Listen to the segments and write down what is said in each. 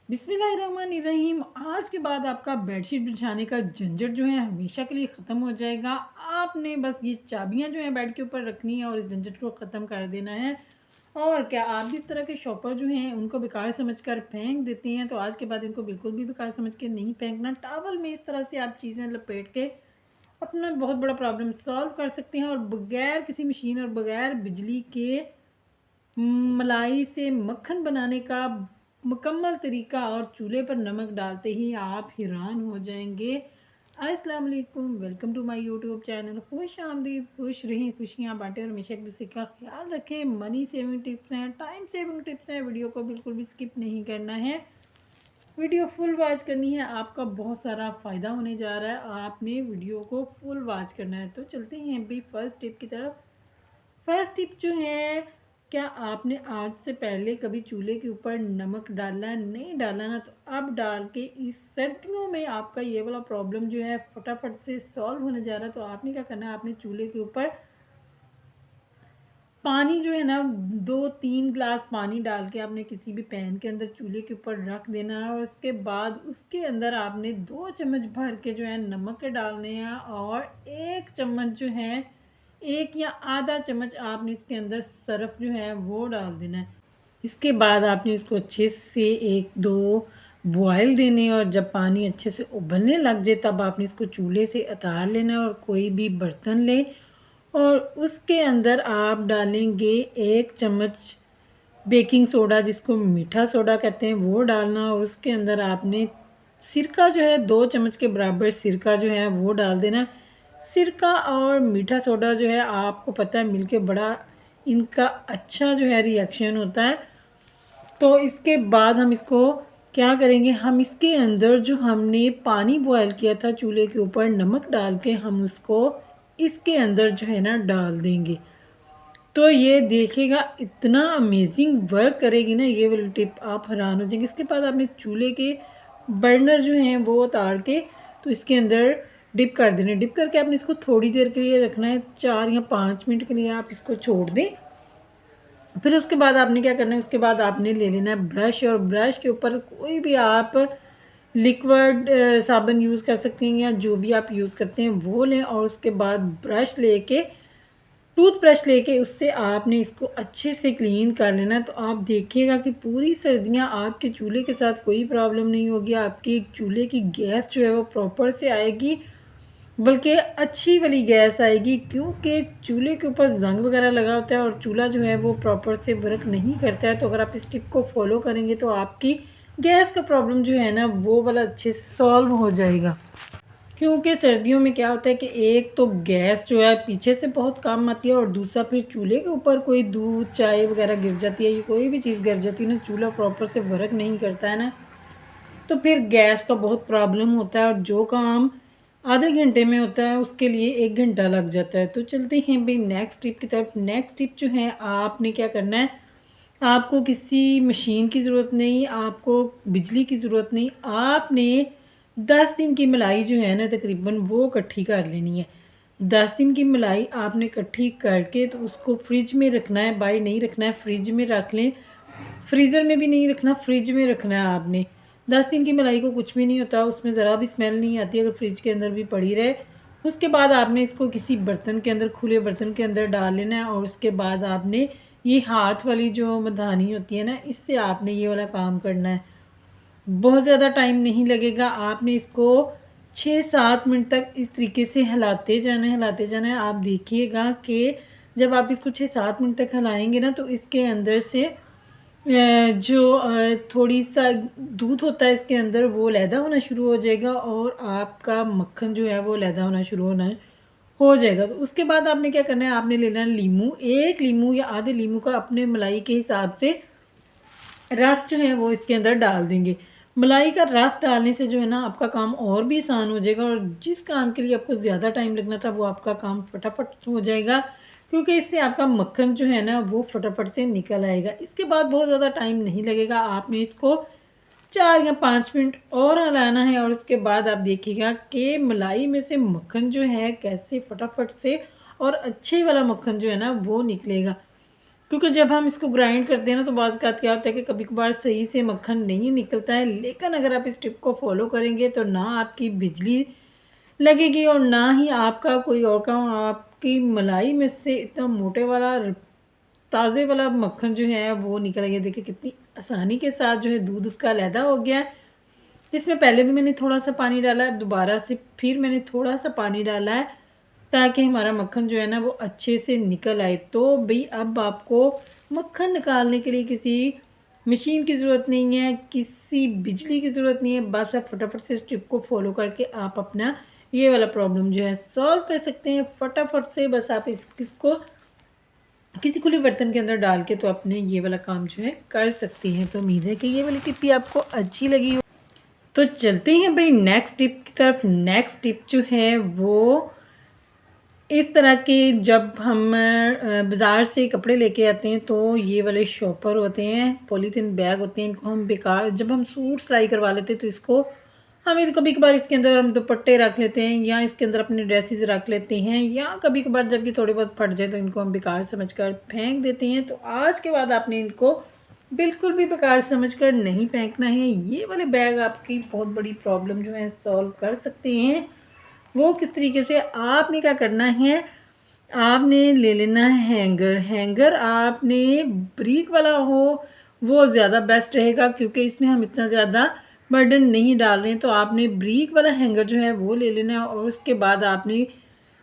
बिस्मिल्लाहिर्रहमानिर्रहीम। आज के बाद आपका बेडशीट बिछाने का झंझट जो है हमेशा के लिए ख़त्म हो जाएगा। आपने बस ये चाबियाँ जो हैं बेड के ऊपर रखनी है और इस झंझट को ख़त्म कर देना है। और क्या आप भी इस तरह के शॉपर जो हैं उनको बेकार समझकर फेंक देती हैं, तो आज के बाद इनको बिल्कुल भी बेकार समझ के नहीं फेंकना। टॉवल में इस तरह से आप चीज़ें लपेट के अपना बहुत बड़ा प्रॉब्लम सॉल्व कर सकते हैं और बगैर किसी मशीन और बगैर बिजली के मलाई से मक्खन बनाने का मुकम्मल तरीका और चूल्हे पर नमक डालते ही आप हैरान हो जाएंगे। अस्सलाम वालेकुम, welcome to my YouTube channel. खुश आमदीद, खुश रहें, खुशियाँ बांटें और हमेशा एक दूसरे का ख्याल रखें। मनी सेविंग टिप्स हैं, टाइम सेविंग टिप्स हैं। वीडियो को बिल्कुल भी स्किप नहीं करना है, वीडियो फुल वॉच करनी है। आपका बहुत सारा फ़ायदा होने जा रहा है, आपने वीडियो को फुल वॉच करना है। तो चलते हैं अभी फर्स्ट टिप की तरफ। फर्स्ट टिप जो है, क्या आपने आज से पहले कभी चूल्हे के ऊपर नमक डाला? नहीं डाला ना, तो अब डाल के इस सर्दियों में आपका ये वाला प्रॉब्लम जो है फटाफट से सॉल्व होने जा रहा है। तो आपने क्या करना है, आपने चूल्हे के ऊपर पानी जो है ना 2-3 ग्लास पानी डाल के आपने किसी भी पैन के अंदर चूल्हे के ऊपर रख देना है। और उसके बाद उसके अंदर आपने 2 चम्मच भर के जो है नमक के डालने हैं और 1 चम्मच जो है, 1 या आधा चम्मच आपने इसके अंदर सरफ जो है वो डाल देना है। इसके बाद आपने इसको अच्छे से 1-2 बॉयल देने, और जब पानी अच्छे से उबलने लग जाए तब आपने इसको चूल्हे से उतार लेना है और कोई भी बर्तन ले और उसके अंदर आप डालेंगे 1 चम्मच बेकिंग सोडा, जिसको मीठा सोडा कहते हैं, वो डालना। और उसके अंदर आपने सिरका जो है 2 चम्मच के बराबर सिरका जो है वो डाल देना। सिरका और मीठा सोडा जो है आपको पता है मिलके बड़ा इनका अच्छा जो है रिएक्शन होता है। तो इसके बाद हम इसको क्या करेंगे, हम इसके अंदर जो हमने पानी बॉयल किया था चूल्हे के ऊपर नमक डाल के, हम उसको इसके अंदर जो है ना डाल देंगे। तो ये देखिएगा इतना अमेजिंग वर्क करेगी ना ये वाली टिप, आप हैरान हो जाएंगे। इसके बाद आपने चूल्हे के बर्नर जो हैं वो उतार के तो इसके अंदर डिप कर देना। डिप करके आपने इसको थोड़ी देर के लिए रखना है, 4 या 5 मिनट के लिए आप इसको छोड़ दें। फिर उसके बाद आपने क्या करना है, उसके बाद आपने ले लेना है ब्रश, और ब्रश के ऊपर कोई भी आप लिक्विड साबुन यूज़ कर सकते हैं या जो भी आप यूज़ करते हैं वो लें। और उसके बाद ब्रश लेके, टूथब्रश लेके उससे आपने इसको अच्छे से क्लीन कर लेना है। तो आप देखिएगा कि पूरी सर्दियाँ आपके चूल्हे के साथ कोई प्रॉब्लम नहीं होगी। आपके चूल्हे की गैस जो है वो प्रॉपर से आएगी, बल्कि अच्छी वाली गैस आएगी, क्योंकि चूल्हे के ऊपर ज़ंग वगैरह लगा होता है और चूल्हा जो है वो प्रॉपर से वर्क नहीं करता है। तो अगर आप इस टिप को फॉलो करेंगे तो आपकी गैस का प्रॉब्लम जो है ना वो वाला अच्छे से सॉल्व हो जाएगा। क्योंकि सर्दियों में क्या होता है कि एक तो गैस जो है पीछे से बहुत काम आती है, और दूसरा फिर चूल्हे के ऊपर कोई दूध चाय वगैरह गिर जाती है, ये कोई भी चीज़ गिर जाती है ना, चूल्हा प्रॉपर से वर्क नहीं करता है ना, तो फिर गैस का बहुत प्रॉब्लम होता है। और जो काम आधे घंटे में होता है उसके लिए 1 घंटा लग जाता है। तो चलते हैं भाई नेक्स्ट टिप की तरफ। नेक्स्ट टिप जो है, आपने क्या करना है, आपको किसी मशीन की ज़रूरत नहीं, आपको बिजली की ज़रूरत नहीं, आपने 10 दिन की मलाई जो है ना तकरीबन वो इकट्ठी कर लेनी है। 10 दिन की मलाई आपने इकट्ठी करके तो उसको फ्रिज में रखना है, बाहर नहीं रखना है, फ्रिज में रख लें। फ्रीज़र में भी नहीं रखना, फ्रिज में रखना है आपने। 10 दिन की मलाई को कुछ भी नहीं होता, उसमें ज़रा भी स्मेल नहीं आती अगर फ्रिज के अंदर भी पड़ी रहे। उसके बाद आपने इसको किसी बर्तन के अंदर, खुले बर्तन के अंदर डाल लेना है। और उसके बाद आपने ये हाथ वाली जो मधानी होती है ना, इससे आपने ये वाला काम करना है। बहुत ज़्यादा टाइम नहीं लगेगा, आपने इसको 6-7 मिनट तक इस तरीके से हिलाते जाना है, हिलाते जाना है। आप देखिएगा कि जब आप इसको 6-7 मिनट तक हिलाएंगे ना तो इसके अंदर से जो थोड़ी सा दूध होता है इसके अंदर वो लैदा होना शुरू हो जाएगा, और आपका मक्खन जो है वो लैदा होना शुरू होना हो जाएगा। तो उसके बाद आपने क्या करना है, आपने लेना है लीमू, 1 लीमू या आधे लीमू का अपने मलाई के हिसाब से रस जो है वो इसके अंदर डाल देंगे। मलाई का रस डालने से जो है ना आपका काम और भी आसान हो जाएगा, और जिस काम के लिए आपको ज़्यादा टाइम लगना था वो आपका काम फटाफट हो जाएगा, क्योंकि इससे आपका मक्खन जो है ना वो फटाफट से निकल आएगा। इसके बाद बहुत ज़्यादा टाइम नहीं लगेगा, आपने इसको 4 या 5 मिनट और हलाना है। और उसके बाद आप देखिएगा कि मलाई में से मक्खन जो है कैसे फटाफट से और अच्छे वाला मक्खन जो है ना वो निकलेगा। क्योंकि जब हम इसको ग्राइंड करते हैं ना तो बाज़ औक़ात क्या होता है कि कभी-कभार सही से मक्खन नहीं निकलता है। लेकिन अगर आप इस टिप को फ़ॉलो करेंगे तो ना आपकी बिजली लगेगी और ना ही आपका कोई और काम, आपकी मलाई में से इतना मोटे वाला ताज़े वाला मक्खन जो है वो निकल गया। देखिए कितनी आसानी के साथ जो है दूध उसका अलहदा हो गया है। इसमें पहले भी मैंने थोड़ा-सा पानी डाला है, दोबारा से फिर मैंने थोड़ा-सा पानी डाला है ताकि हमारा मक्खन जो है ना वो अच्छे से निकल आए। तो भई अब आपको मक्खन निकालने के लिए किसी मशीन की ज़रूरत नहीं है, किसी बिजली की ज़रूरत नहीं है। बस आप फटाफट से इस टिप को फ़ॉलो करके आप अपना ये वाला प्रॉब्लम जो है सॉल्व कर सकते हैं। फटाफट से बस आप इसको किसी खुले बर्तन के अंदर डाल के तो अपने ये वाला काम जो है कर सकती हैं। तो उम्मीद है कि ये वाली टिप भी आपको अच्छी लगी हो। तो चलते हैं भाई नेक्स्ट टिप की तरफ। नेक्स्ट टिप जो है वो इस तरह के, जब हम बाज़ार से कपड़े लेके आते हैं तो ये वाले शॉपर होते हैं, पॉलीथीन बैग होते हैं, इनको हम बेकार, जब हम सूट सिलाई करवा लेते हैं तो इसको हमें कभी कभार इसके अंदर हम दुपट्टे रख लेते हैं या इसके अंदर अपने ड्रेसेस रख लेते हैं, या कभी कभार जब ये थोड़े बहुत फट जाए तो इनको हम बेकार समझकर फेंक देते हैं। तो आज के बाद आपने इनको बिल्कुल भी बेकार समझकर नहीं फेंकना है। ये वाले बैग आपकी बहुत बड़ी प्रॉब्लम जो है सॉल्व कर सकते हैं। वो किस तरीके से, आपने क्या करना है, आपने ले लेना है हैंगर। हैंगर आपने ब्रीक वाला हो वो ज़्यादा बेस्ट रहेगा, क्योंकि इसमें हम इतना ज़्यादा बर्डन नहीं डाल रहे हैं। तो आपने ब्रीक वाला हैंगर जो है वो ले लेना है और उसके बाद आपने,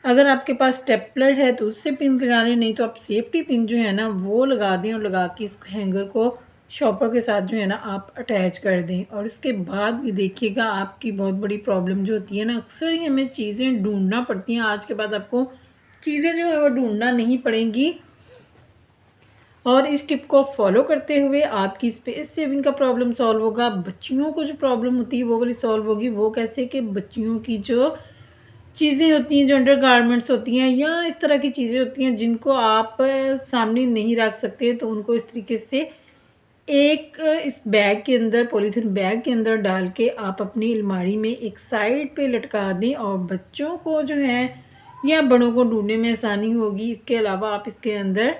अगर आपके पास स्टेपलर है तो उससे पिन लगा लें, नहीं तो आप सेफ्टी पिन जो है ना वो लगा दें और लगा के इस हैंगर को शॉपर के साथ जो है ना आप अटैच कर दें। और उसके बाद भी देखिएगा आपकी बहुत बड़ी प्रॉब्लम जो होती है ना, अक्सर ही हमें चीज़ें ढूंढना पड़ती हैं। आज के बाद आपको चीज़ें जो है वो ढूंढना नहीं पड़ेंगी। और इस टिप को फॉलो करते हुए आपकी स्पेस सेविंग का प्रॉब्लम सॉल्व होगा। बच्चियों को जो प्रॉब्लम होती है वो वाली सॉल्व होगी। वो कैसे कि बच्चियों की जो चीज़ें होती हैं, जो अंडरगारमेंट्स होती हैं या इस तरह की चीज़ें होती हैं जिनको आप सामने नहीं रख सकते, तो उनको इस तरीके से एक इस बैग के अंदर, पॉलीथीन बैग के अंदर डाल के आप अपनी अलमारी में एक साइड पे लटका दें और बच्चों को जो है या बड़ों को ढूंढने में आसानी होगी। इसके अलावा आप इसके अंदर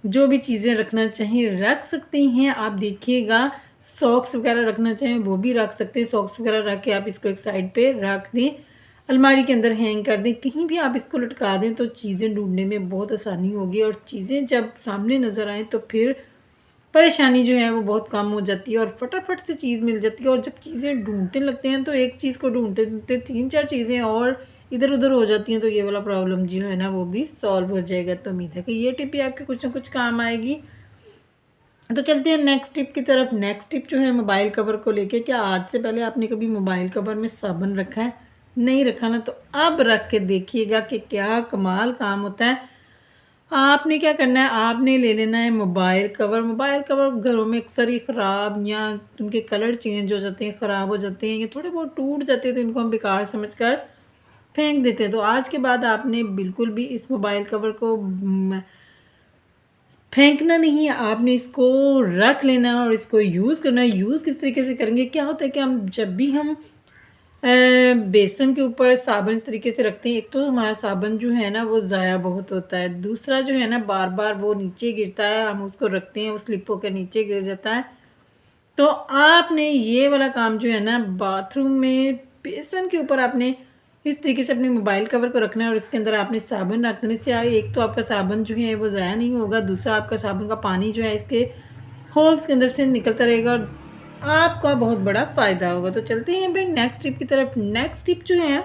जो भी चीज़ें रखना चाहें रख सकते हैं। आप देखिएगा सॉक्स वगैरह रखना चाहें वो भी रख सकते हैं। सॉक्स वगैरह रख के आप इसको एक साइड पे रख दें, अलमारी के अंदर हैंग कर दें, कहीं भी आप इसको लटका दें तो चीज़ें ढूंढने में बहुत आसानी होगी। और चीज़ें जब सामने नज़र आएँ तो फिर परेशानी जो है वो बहुत कम हो जाती है और फटाफट से चीज़ मिल जाती है। और जब चीज़ें ढूंढते लगते हैं तो एक चीज़ को ढूंढते ढूंढते 3-4 चीज़ें और इधर उधर हो जाती हैं, तो ये वाला प्रॉब्लम जो है ना वो भी सॉल्व हो जाएगा। तो उम्मीद है कि ये टिप भी आपके कुछ ना कुछ काम आएगी। तो चलते हैं नेक्स्ट टिप की तरफ। नेक्स्ट टिप जो है मोबाइल कवर को लेके। क्या आज से पहले आपने कभी मोबाइल कवर में साबुन रखा है? नहीं रखा ना, तो अब रख के देखिएगा कि क्या कमाल काम होता है। आपने क्या करना है, आपने ले लेना है मोबाइल कवर। मोबाइल कवर घरों में अक्सर ही ख़राब या उनके कलर चेंज हो जाते हैं, ख़राब हो जाते हैं या थोड़े बहुत टूट जाते हैं, तो इनको हम बेकार समझकर फेंक देते हैं। तो आज के बाद आपने बिल्कुल भी इस मोबाइल कवर को फेंकना नहीं है, आपने इसको रख लेना है और इसको यूज़ करना है। यूज़ किस तरीके से करेंगे, क्या होता है कि हम जब भी हम बेसन के ऊपर साबुन इस तरीके से रखते हैं, एक तो हमारा साबुन जो है ना वो ज़ाया बहुत होता है, दूसरा जो है ना बार बार वो नीचे गिरता है, हम उसको रखते हैं वो स्लिप होकर नीचे गिर जाता है। तो आपने ये वाला काम जो है ना बाथरूम में बेसन के ऊपर आपने इस तरीके से अपने मोबाइल कवर को रखना है और इसके अंदर आपने साबुन रखने से एक तो आपका साबुन जो है वो ज़ाया नहीं होगा, दूसरा आपका साबुन का पानी जो है इसके होल्स के अंदर से निकलता रहेगा और आपका बहुत बड़ा फ़ायदा होगा। तो चलते हैं भाई नेक्स्ट टिप की तरफ। नेक्स्ट टिप जो है,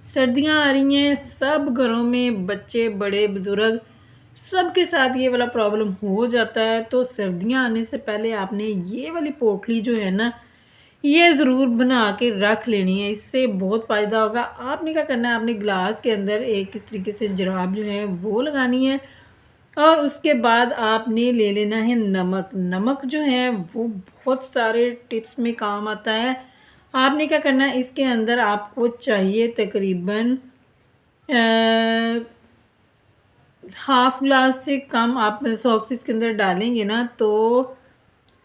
सर्दियाँ आ रही हैं, सब घरों में बच्चे बड़े बुज़ुर्ग सबके साथ ये वाला प्रॉब्लम हो जाता है। तो सर्दियाँ आने से पहले आपने ये वाली पोटली जो है ना ये ज़रूर बना के रख लेनी है, इससे बहुत फ़ायदा होगा। आपने क्या करना है, आपने ग्लास के अंदर एक इस तरीके से जुराब जो है वो लगानी है और उसके बाद आपने ले लेना है नमक। नमक जो है वो बहुत सारे टिप्स में काम आता है। आपने क्या करना है, इसके अंदर आपको चाहिए तकरीबन हाफ़ ग्लास से कम आप सॉक्स इसके अंदर डालेंगे ना तो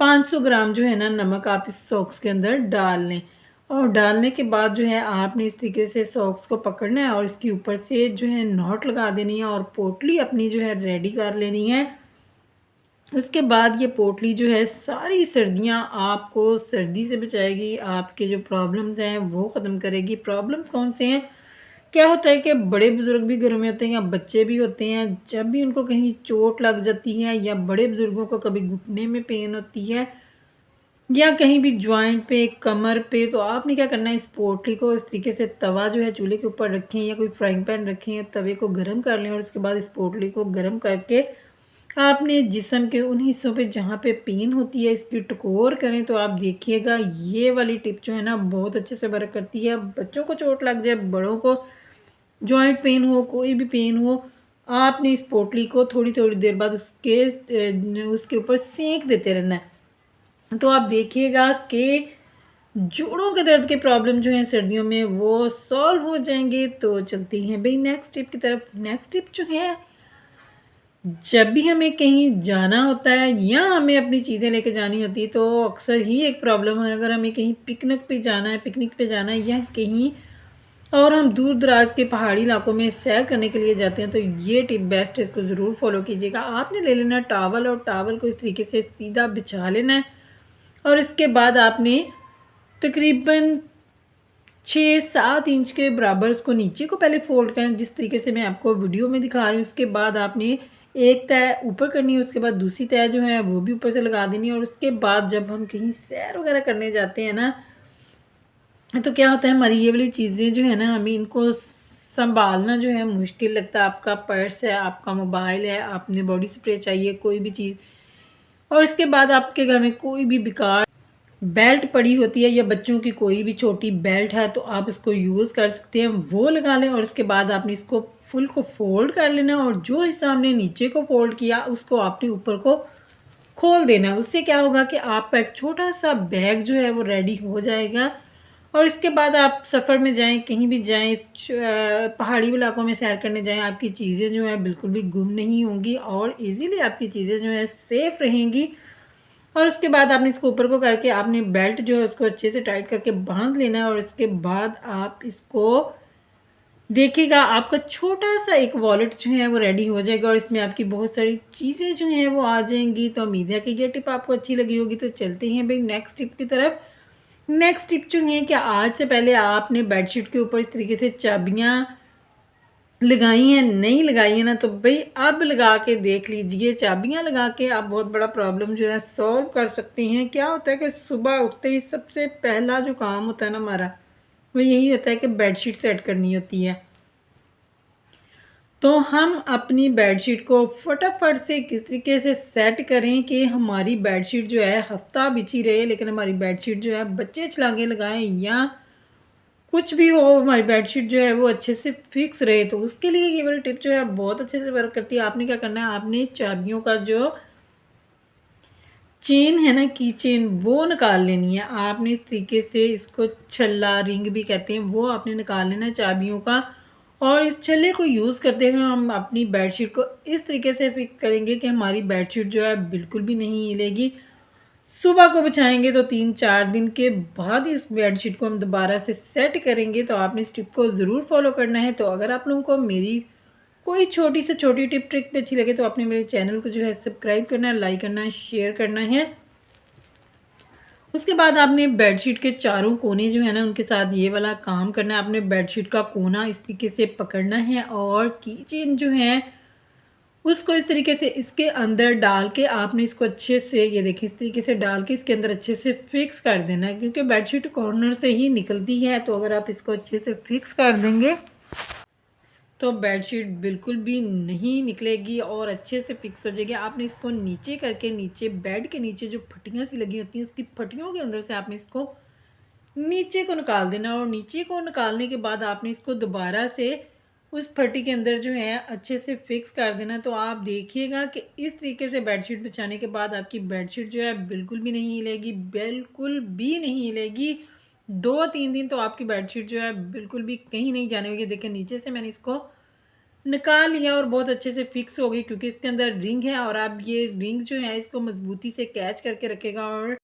500 ग्राम जो है ना नमक आप इस सॉक्स के अंदर डाल लें। और डालने के बाद जो है आपने इस तरीके से सॉक्स को पकड़ना है और इसके ऊपर से जो है नॉट लगा देनी है और पोटली अपनी जो है रेडी कर लेनी है। उसके बाद ये पोटली जो है सारी सर्दियाँ आपको सर्दी से बचाएगी, आपके जो प्रॉब्लम्स हैं वो ख़त्म करेगी। प्रॉब्लम्स कौन से हैं? क्या होता है कि बड़े बुज़ुर्ग भी घरों में होते हैं या बच्चे भी होते हैं, जब भी उनको कहीं चोट लग जाती है या बड़े बुज़ुर्गों को कभी घुटने में पेन होती है या कहीं भी जॉइंट पे, कमर पे, तो आपने क्या करना है, इस पोटली को इस तरीके से तवा जो है चूल्हे के ऊपर रखें या कोई फ्राइंग पैन रखें, तवे को गर्म कर लें और उसके बाद इस पोटली को गर्म करके आपने जिस्म के उन हिस्सों पे जहाँ पे पेन होती है इसकी टकोर करें, तो आप देखिएगा ये वाली टिप जो है ना बहुत अच्छे से वर्क करती है। बच्चों को चोट लग जाए, बड़ों को जॉइंट पेन हो, कोई भी पेन हो, आपने इस पोटली को थोड़ी-थोड़ी देर बाद उसके ऊपर सेंक देते रहना है। तो आप देखिएगा कि जोड़ों के दर्द के प्रॉब्लम जो हैं सर्दियों में वो सॉल्व हो जाएँगे। तो चलते हैं भई नेक्स्ट टिप की तरफ। नेक्स्ट टिप जो है, जब भी हमें कहीं जाना होता है या हमें अपनी चीज़ें लेके जानी होती है, तो अक्सर ही एक प्रॉब्लम है, अगर हमें कहीं पिकनिक पे जाना है या कहीं और हम दूर-दराज़ के पहाड़ी इलाकों में सैर करने के लिए जाते हैं, तो ये टिप बेस्ट है, इसको ज़रूर फ़ॉलो कीजिएगा। आपने ले लेना टॉवल और टॉवल को इस तरीके से सीधा बिछा लेना है और इसके बाद आपने तकरीबन 6-7 इंच के बराबर उसको नीचे को पहले फ़ोल्ड करें, जिस तरीके से मैं आपको वीडियो में दिखा रही हूँ। उसके बाद आपने एक तह ऊपर करनी है, उसके बाद दूसरी तह जो है वो भी ऊपर से लगा देनी है और उसके बाद जब हम कहीं सैर वगैरह करने जाते हैं ना, तो क्या होता है, हमारी ये वाली चीज़ें जो है ना, हमें इनको सँभालना जो है मुश्किल लगता है। आपका पर्स है, आपका मोबाइल है, आपने बॉडी स्प्रे चाहिए, कोई भी चीज़, और इसके बाद आपके घर में कोई भी बेकार बेल्ट पड़ी होती है या बच्चों की कोई भी छोटी बेल्ट है, तो आप इसको यूज़ कर सकते हैं, वो लगा लें और इसके बाद आपने इसको फुल को फ़ोल्ड कर लेना और जो हिस्सा हमने नीचे को फ़ोल्ड किया उसको आपने ऊपर को खोल देना है। उससे क्या होगा कि आपका एक छोटा-सा बैग जो है वो रेडी हो जाएगा और इसके बाद आप सफ़र में जाएँ, कहीं भी जाएँ, पहाड़ी इलाकों में सैर करने जाएँ, आपकी चीज़ें जो हैं बिल्कुल भी गुम नहीं होंगी और ईज़िली आपकी चीज़ें जो हैं सेफ़ रहेंगी। और उसके बाद आपने इसको ऊपर को करके आपने बेल्ट जो है उसको अच्छे से टाइट करके बाँध लेना है और इसके बाद आप इसको देखिएगा, आपका छोटा-सा एक वॉलेट जो है वो रेडी हो जाएगा और इसमें आपकी बहुत सारी चीज़ें जो हैं वो आ जाएँगी। तो उम्मीद है कि ये टिप आपको अच्छी लगी होगी। तो चलते हैं भई नेक्स्ट टिप की तरफ। नेक्स्ट टिप जो है कि आज से पहले आपने बेडशीट के ऊपर इस तरीके से चाबियाँ लगाई हैं, नहीं लगाई है ना, तो भई अब लगा के देख लीजिए। चाबियाँ लगा के आप बहुत बड़ा प्रॉब्लम जो है सॉल्व कर सकती हैं। क्या होता है कि सुबह उठते ही सबसे पहला जो काम होता है ना हमारा, वो यही होता है कि बेडशीट सेट करनी होती है। तो हम अपनी बेडशीट को फटाफट से किस तरीके से सेट करें कि हमारी बेडशीट जो है हफ्ता बिछी रहे, लेकिन हमारी बेडशीट जो है बच्चे छलांगे लगाएं या कुछ भी हो, हमारी बेडशीट जो है वो अच्छे से फिक्स रहे। तो उसके लिए ये वाली टिप जो है बहुत अच्छे से वर्क करती है। आपने क्या करना है, आपने चाबियों का जो चेन है ना, की चेन, वो निकाल लेनी है। आपने इस तरीके से इसको छल्ला, रिंग भी कहते हैं, वो आपने निकाल लेना है चाबियों का और इस छल्ले को यूज़ करते हुए हम अपनी बेडशीट को इस तरीके से फिक्स करेंगे कि हमारी बेडशीट जो है बिल्कुल भी नहीं हिलेगी। सुबह को बिछाएँगे तो 3-4 दिन के बाद ही उस बेडशीट को हम दोबारा से सेट करेंगे। तो आपने इस टिप को ज़रूर फ़ॉलो करना है। तो अगर आप लोगों को मेरी कोई छोटी से छोटी टिप ट्रिक भी अच्छी लगे तो आपने मेरे चैनल को जो है सब्सक्राइब करना है, लाइक करना है, शेयर करना है। उसके बाद आपने बेडशीट के चारों कोने जो है ना उनके साथ ये वाला काम करना है। आपने बेडशीट का कोना इस तरीके से पकड़ना है और की चेन जो है उसको इस तरीके से इसके अंदर डाल के आपने इसको अच्छे से, ये देखिए, इस तरीके से डाल के इसके अंदर अच्छे से फिक्स कर देना है, क्योंकि बेडशीट कॉर्नर से ही निकलती है। तो अगर आप इसको अच्छे से फिक्स कर देंगे तो बेडशीट बिल्कुल भी नहीं निकलेगी और अच्छे से फिक्स हो जाएगी। आपने इसको नीचे करके, नीचे बेड के नीचे जो फटियाँ सी लगी होती हैं उसकी फटियों के अंदर से आपने इसको नीचे को निकाल देना और नीचे को निकालने के बाद आपने इसको दोबारा से उस फटी के अंदर जो है अच्छे से फिक्स कर देना। तो आप देखिएगा कि इस तरीके से बेडशीट बिछाने के बाद आपकी बेडशीट जो है बिल्कुल भी नहीं हिलेगी, बिल्कुल भी नहीं हिलेगी। 2-3 दिन तो आपकी बेडशीट जो है बिल्कुल भी कहीं नहीं जाने वाली। देखिए, नीचे से मैंने इसको निकाल लिया और बहुत अच्छे से फिक्स हो गई, क्योंकि इसके अंदर रिंग है और अब ये रिंग जो है इसको मजबूती से कैच करके रखेगा और